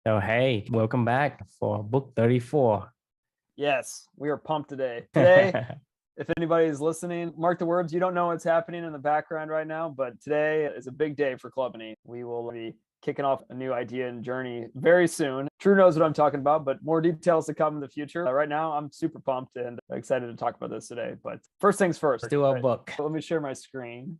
So, hey, welcome back for book 34. Yes, we are pumped today. Today, if anybody is listening, mark the words. You don't know what's happening in the background right now, but today is a big day for Clubany. We will be kicking off a new idea and journey very soon. Drew knows what I'm talking about, but more details to come in the future. Right now, I'm super pumped and excited to talk about this today. But first things first. Let's do a book. Let me share my screen.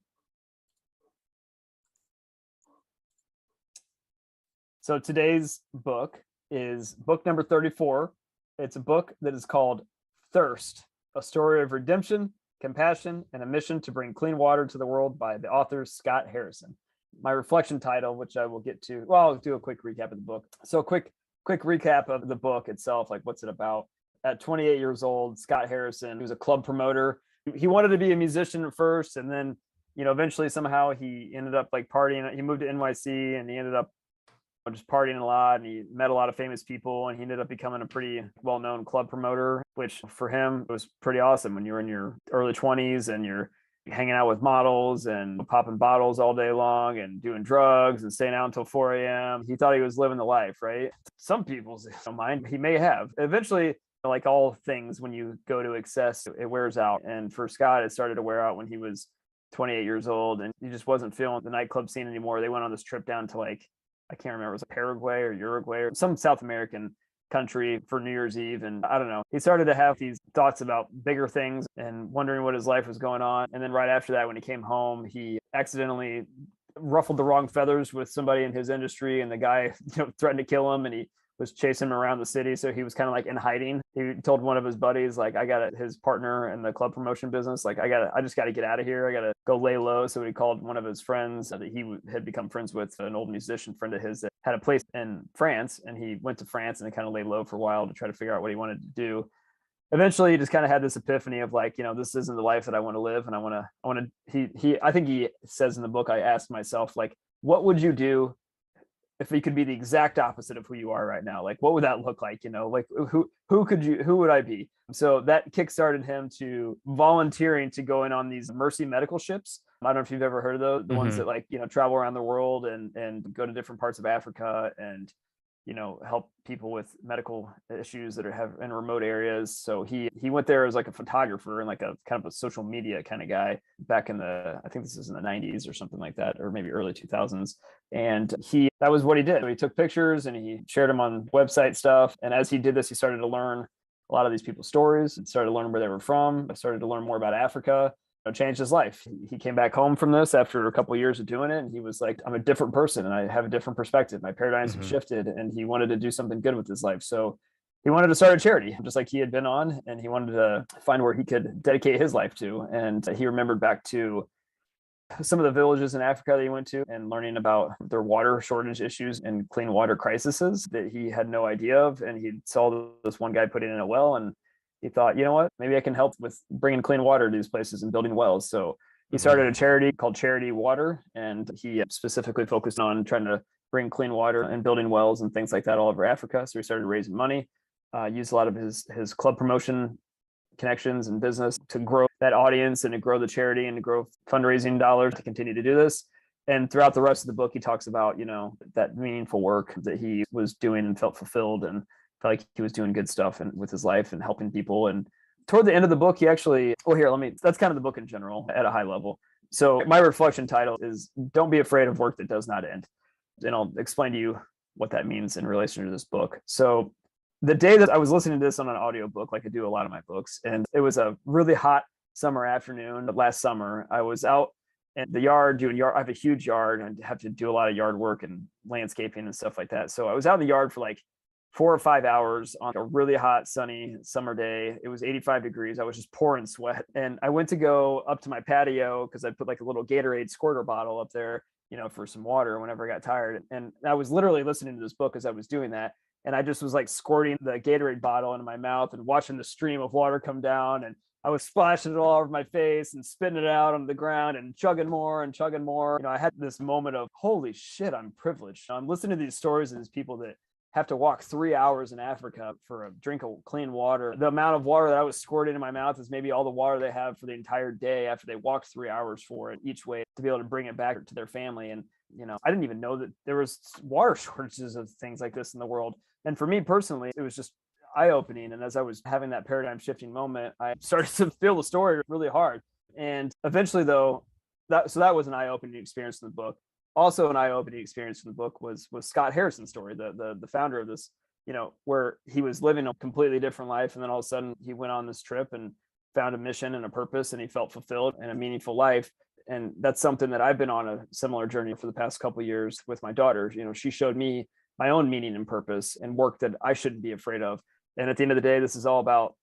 So today's book is book number 34. It's a book that is called Thirst, a story of redemption, compassion, and a mission to bring clean water to the world by the author Scott Harrison. My reflection title, which I will get to, well, I'll do a quick recap of the book. So quick recap of the book itself, like what's it about? At 28 years old, Scott Harrison, he was a club promoter. He wanted to be a musician at first, and then, eventually somehow he ended up like partying. He moved to NYC and he ended up just partying a lot, and he met a lot of famous people, and he ended up becoming a pretty well-known club promoter, which for him was pretty awesome when you're in your early 20s and you're hanging out with models and popping bottles all day long and doing drugs and staying out until 4 a.m. He thought he was living the life, right? Some people's mind, he may have. Eventually, like all things, when you go to excess, it wears out. And for Scott, it started to wear out when he was 28 years old, and he just wasn't feeling the nightclub scene anymore. They went on this trip down to I can't remember, it was Paraguay or Uruguay or some South American country for New Year's Eve. And I don't know, he started to have these thoughts about bigger things and wondering what his life was going on. And then right after that, when he came home, he accidentally ruffled the wrong feathers with somebody in his industry, and the guy threatened to kill him, and he was chasing him around the city. So he was kind of like in hiding. He told one of his buddies, like, his partner in the club promotion business, like, I just got to get out of here. I got to go lay low. So he called one of his friends that he had become friends with, an old musician friend of his that had a place in France. And he went to France and kind of lay low for a while to try to figure out what he wanted to do. Eventually he just kind of had this epiphany of like, this isn't the life that I want to live. And I think he says in the book, I asked myself, like, what would you do if you could be the exact opposite of who you are right now? Like, what would that look like? Like who would I be? So that kickstarted him to volunteering to go in on these Mercy medical ships. I don't know if you've ever heard of those, the ones that travel around the world and go to different parts of Africa and help people with medical issues that have in remote areas. So he went there as like a photographer and like a kind of a social media kind of guy back in I think this is in the 90s or something like that, or maybe early 2000s. And that was what he did. So he took pictures and he shared them on website stuff. And as he did this, he started to learn a lot of these people's stories and started to learn where they were from. I started to learn more about Africa. Changed his life. He came back home from this after a couple of years of doing it, and he was like, I'm a different person and I have a different perspective. My paradigms have shifted, and he wanted to do something good with his life. So he wanted to start a charity just like he had been on, and he wanted to find where he could dedicate his life to. And he remembered back to some of the villages in Africa that he went to and learning about their water shortage issues and clean water crises that he had no idea of. And he saw this one guy putting in a well, and he thought, you know what, maybe I can help with bringing clean water to these places and building wells. So he started a charity called Charity Water, and he specifically focused on trying to bring clean water and building wells and things like that all over Africa. So he started raising money, used a lot of his club promotion connections and business to grow that audience and to grow the charity and to grow fundraising dollars to continue to do this. And throughout the rest of the book, he talks about, that meaningful work that he was doing and felt fulfilled and felt like he was doing good stuff and with his life and helping people. And toward the end of the book, he actually, that's kind of the book in general at a high level. So my reflection title is Don't Be Afraid of Work That Does Not End. And I'll explain to you what that means in relation to this book. So the day that I was listening to this on an audiobook, like I do a lot of my books, and it was a really hot summer afternoon last summer. I was out in the yard doing I have a huge yard and I have to do a lot of yard work and landscaping and stuff like that. So I was out in the yard for like 4 or 5 hours on a really hot, sunny summer day. It was 85 degrees. I was just pouring sweat. And I went to go up to my patio because I put like a little Gatorade squirter bottle up there, for some water whenever I got tired. And I was literally listening to this book as I was doing that. And I just was like squirting the Gatorade bottle into my mouth and watching the stream of water come down. And I was splashing it all over my face and spitting it out on the ground and chugging more and chugging more. I had this moment of, holy shit, I'm privileged. I'm listening to these stories of these people that have to walk 3 hours in Africa for a drink of clean water. The amount of water that I was squirting in my mouth is maybe all the water they have for the entire day after they walked 3 hours for it each way to be able to bring it back to their family. And I didn't even know that there was water shortages of things like this in the world. And for me personally, it was just eye-opening. And as I was having that paradigm shifting moment, I started to feel the story really hard. And eventually though, that was an eye-opening experience in the book. Also an eye-opening experience in the book was Scott Harrison's story, the founder of this, where he was living a completely different life. And then all of a sudden he went on this trip and found a mission and a purpose, and he felt fulfilled and a meaningful life. And that's something that I've been on a similar journey for the past couple of years with my daughter. She showed me my own meaning and purpose and work that I shouldn't be afraid of. And at the end of the day, this is all about,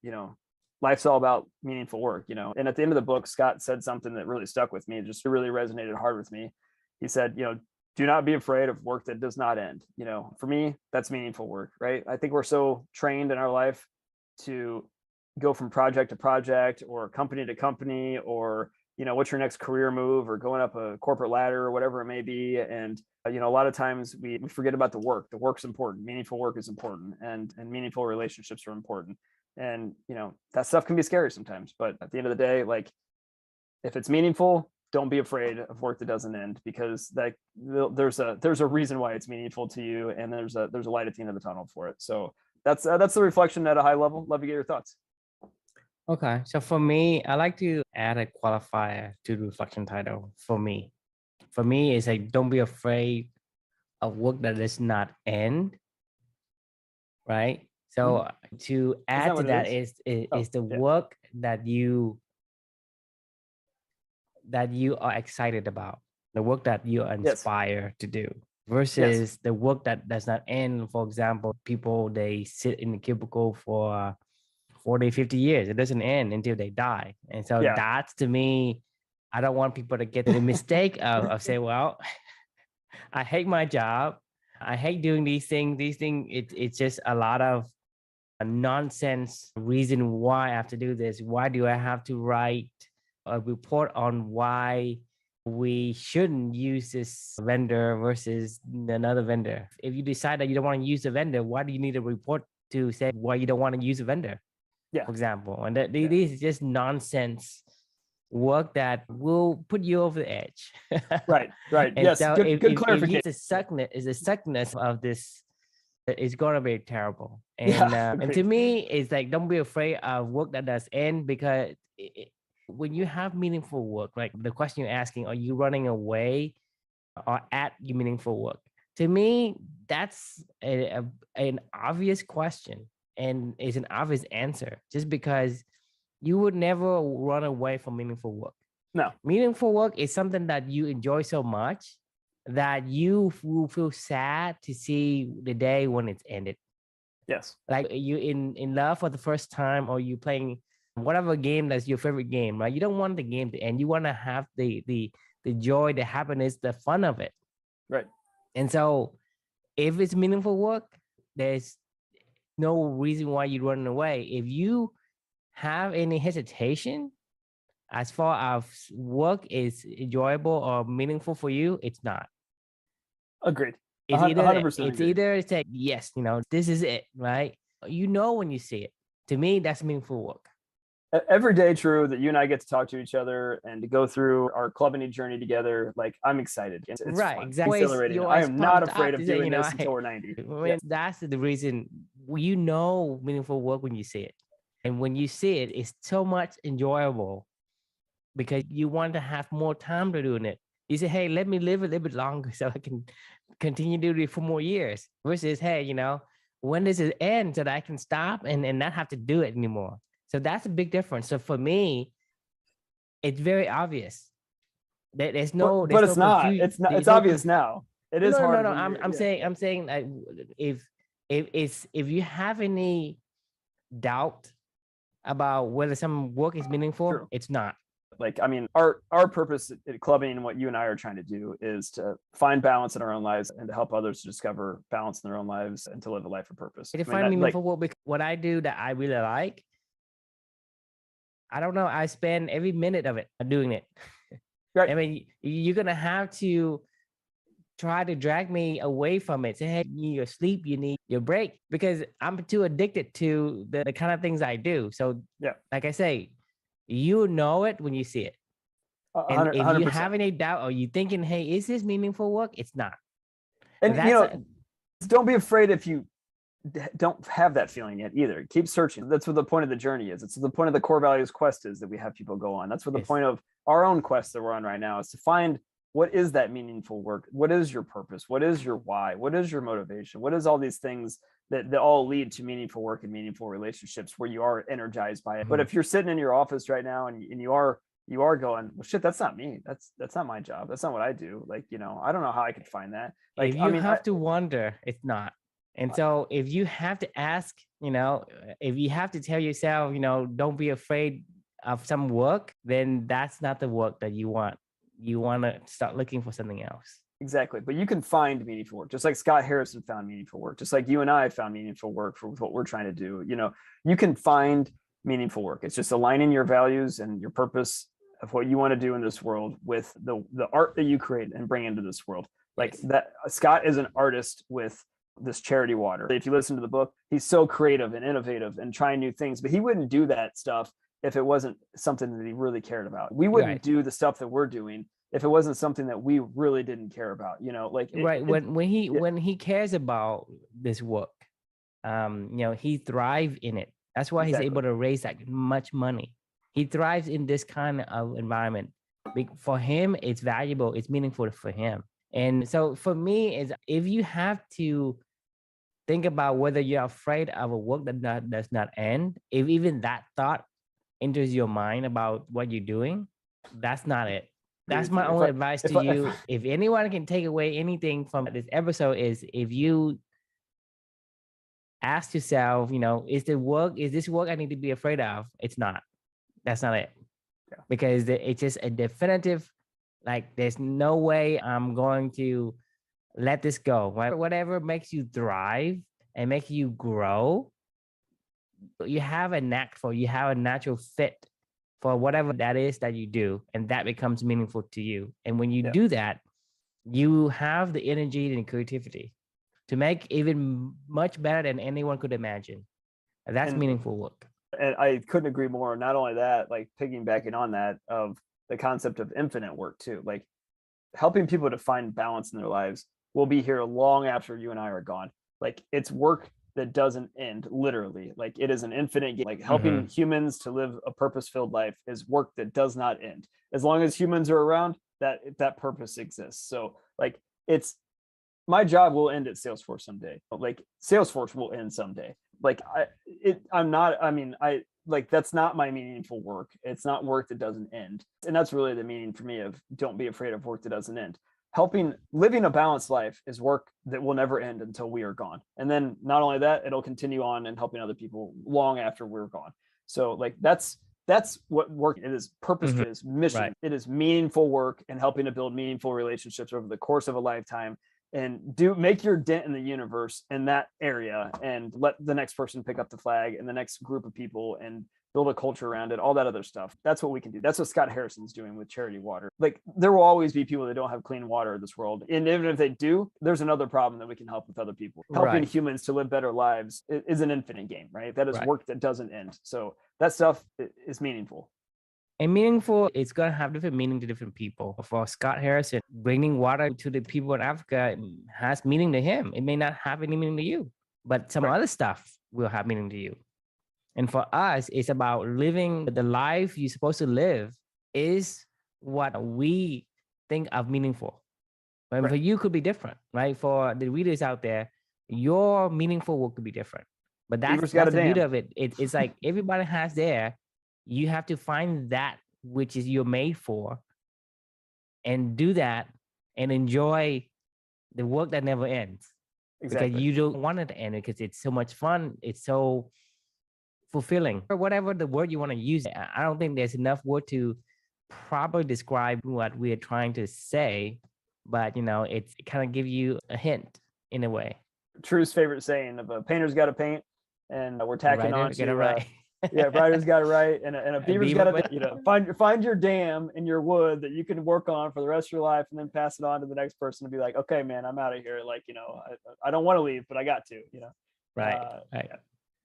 life's all about meaningful work, And at the end of the book, Scott said something that really stuck with me. It just really resonated hard with me. He said, do not be afraid of work that does not end. For me, that's meaningful work, right? I think we're so trained in our life to go from project to project or company to company, or what's your next career move, or going up a corporate ladder, or whatever it may be. And a lot of times we forget about the work. The work's important. Meaningful work is important, and meaningful relationships are important. And that stuff can be scary sometimes, but at the end of the day, like, if it's meaningful, don't be afraid of work that doesn't end, because there's a reason why it's meaningful to you, and there's a light at the end of the tunnel for it. So that's the reflection at a high level. Love to get your thoughts. Okay. So for me, I like to add a qualifier to the reflection title. For me, it's like, don't be afraid of work that does not end. Right. So to add to that is the work that you are excited about, the work that you are inspired to do, versus the work that does not end. For example, people, they sit in the cubicle for 40, 50 years. It doesn't end until they die. And so that's, to me, I don't want people to get the mistake of saying, well, I hate my job. I hate doing these things. It's just a lot of nonsense reason why I have to do this. Why do I have to write a report on why we shouldn't use this vendor versus another vendor? If you decide that you don't want to use the vendor, why do you need a report to say why you don't want to use a vendor? For example. And this is just nonsense work that will put you over the edge. Right. And yes, so good clarification. If the suckness of this, it's gonna be terrible. And and to me, it's like, don't be afraid of work that does end, because when you have meaningful work, like the question you're asking, are you running away or at your meaningful work? To me, that's an obvious question, and it's an obvious answer, just because you would never run away from meaningful work. No. Meaningful work is something that you enjoy so much that you will feel sad to see the day when it's ended. Yes. Like you in love for the first time, or you playing whatever game that's your favorite game, right? You don't want the game to end. You want to have the joy, the happiness, the fun of it. Right. And so if it's meaningful work, there's no reason why you're running away. If you have any hesitation as far as work is enjoyable or meaningful for you, it's not. Agreed. It's either say, yes, this is it, right? When you see it. To me, that's meaningful work. Every day, True, that you and I get to talk to each other and to go through our clubbing journey together, like, I'm excited. It's right, fun. exactly. Exhilarating. I am not afraid of doing this until we're 90. That's the reason. Meaningful work when you see it. And when you see it, it's so much enjoyable, because you want to have more time to doing it. You say, hey, let me live a little bit longer so I can continue to do it for more years, versus, hey, when does it end so that I can stop and not have to do it anymore? So that's a big difference. So for me, it's very obvious. There's no, but it's not. It's obvious now. It is hard. No. I'm saying like, if you have any doubt about whether some work is meaningful, it's not. Like, I mean, our purpose at clubbing and what you and I are trying to do is to find balance in our own lives and to help others to discover balance in their own lives and to live a life of purpose. To find meaningful work, because what I do that I really like, I don't know, I spend every minute of it doing it. Right. I mean, you're going to have to try to drag me away from it. Say, hey, you need your sleep, you need your break, because I'm too addicted to the kind of things I do. So like I say, you know it when you see it. And if you 100%. have any doubt or you thinking, hey, is this meaningful work? It's not. And don't be afraid if you don't have that feeling yet either. Keep searching. That's what the point of the journey is. It's the point of the core values quest is that we have people go on. That's what the point of our own quest that we're on right now is to find what is that meaningful work? What is your purpose? What is your why? What is your motivation? What is all these things that all lead to meaningful work and meaningful relationships where you are energized by it? But if you're sitting in your office right now and you are going, well, shit, that's not me. That's not my job. That's not what I do. Like, I don't know how I could find that. Like, if you have to wonder, it's not. And so if you have to ask, if you have to tell yourself, don't be afraid of some work, then that's not the work that you want. You want to start looking for something else. Exactly. But you can find meaningful work, just like Scott Harrison found meaningful work, just like you and I found meaningful work for what we're trying to do. You can find meaningful work. It's just aligning your values and your purpose of what you want to do in this world with the art that you create and bring into this world. Like that, Scott is an artist with this charity water. If you listen to the book, he's so creative and innovative and trying new things, but he wouldn't do that stuff if it wasn't something that he really cared about. We wouldn't do the stuff that we're doing if it wasn't something that we really didn't care about, when he cares about this work, he thrives in it. That's why he's able to raise that much money. He thrives in this kind of environment. For him, it's valuable, it's meaningful for him. And so for me, is if you have to think about whether you're afraid of a work that does not end, if even that thought enters your mind about what you're doing, that's not it. That's my only advice to you. If anyone can take away anything from this episode is if you ask yourself, is this work I need to be afraid of? It's not. That's not it. Yeah. Because it's just a definitive, like there's no way I'm going to let this go, right? Whatever makes you thrive and make you grow, you have a knack for, you have a natural fit for whatever that is that you do, and that becomes meaningful to you. And when you do that, you have the energy and creativity to make even much better than anyone could imagine. And that's meaningful work. And I couldn't agree more. Not only that, like piggybacking on that of the concept of infinite work too, like helping people to find balance in their lives will be here long after you and I are gone. Like it's work that doesn't end, literally. Like it is an infinite game. Like helping humans to live a purpose-filled life is work that does not end. As long as humans are around, that purpose exists. So like it's my job will end at Salesforce someday. Like Salesforce will end someday. Like that's not my meaningful work. It's not work that doesn't end. And that's really the meaning for me of don't be afraid of work that doesn't end. Living a balanced life is work that will never end until we are gone. And then not only that, it'll continue on and helping other people long after we're gone. So like that's what work it is. Purpose it is mission. Right. It is meaningful work and helping to build meaningful relationships over the course of a lifetime and make your dent in the universe in that area and let the next person pick up the flag and the next group of people and build a culture around it, all that other stuff. That's what we can do. That's what Scott Harrison's doing with Charity Water. Like there will always be people that don't have clean water in this world. And even if they do, there's another problem that we can help with other people. Helping humans to live better lives is an infinite game, right? That is work that doesn't end. So that stuff is meaningful. And meaningful, it's going to have different meaning to different people. For Scott Harrison, bringing water to the people in Africa has meaning to him. It may not have any meaning to you, but some other stuff will have meaning to you. And for us, it's about living the life you're supposed to live is what we think of meaningful. But for you, could be different, right? For the readers out there, your meaningful work could be different. But that's the beauty of it. It's like everybody has their. You have to find that which is you're made for and do that and enjoy the work that never ends. Exactly. Because you don't want it to end because it's so much fun. It's so fulfilling. Or whatever the word you want to use. I don't think there's enough word to properly describe what we're trying to say, but it kind of give you a hint in a way. True's favorite saying of a painter's got to paint and we're tacking on to right. writer's got to write, and a beaver's got to, find your dam in your wood that you can work on for the rest of your life, and then pass it on to the next person to be like, okay, man, I'm out of here. Like, I don't want to leave, but I got to, Right. Yeah.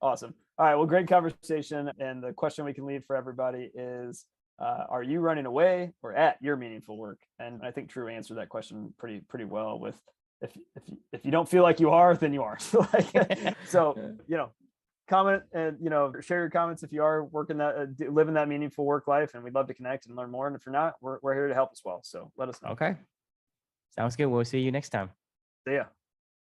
Awesome. All right. Well, great conversation. And the question we can leave for everybody is, Are you running away or at your meaningful work? And I think Drew answered that question pretty well with, if you don't feel like you are, then you are. So, comment and, share your comments if you are working that, living that meaningful work life, and we'd love to connect and learn more. And if you're not, we're here to help as well. So let us know. Okay. Sounds good. We'll see you next time. See ya.